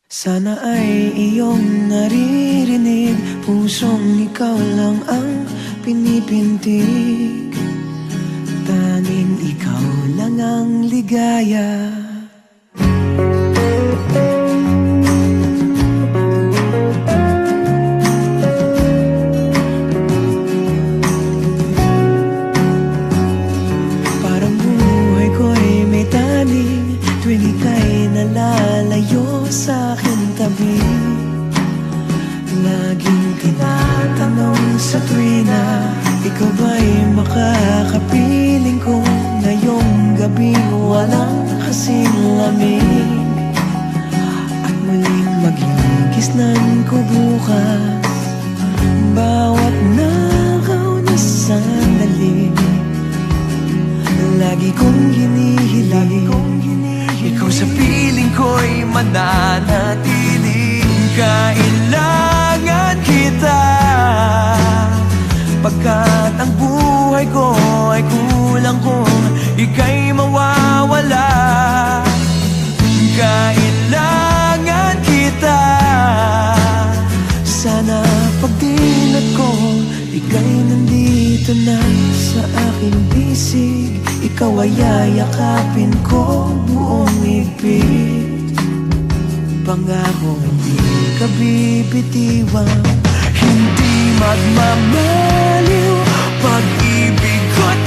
Sana ay iyong naririnig, pusong ikaw lang ang pinipintig. Tanging ikaw lang ang ligaya. Parang buhay ko'y may taning tuwing ika'y nalalayo sa aking tabi. Laging tinatanong sa tuwina, ikaw ba'y makakapiling ko ngayong gabi? Walang kasing lamig at muling magigisnan ko bukas bawat nakaw na sandali. Lagi kong hinihiling ikaw sa piling ko'y mananatiling. Kailangan kita pagkat ang buhay ko ay kulang kung ika'y mawawala. Kailangan kita. Sana pag dinat ko, ika'y nandito na sa aking bisig. Ikaw ay yayakapin ko buong ibig. Pangako hindi ka bibitiwan, hindi magmamaliw pag-ibig ko't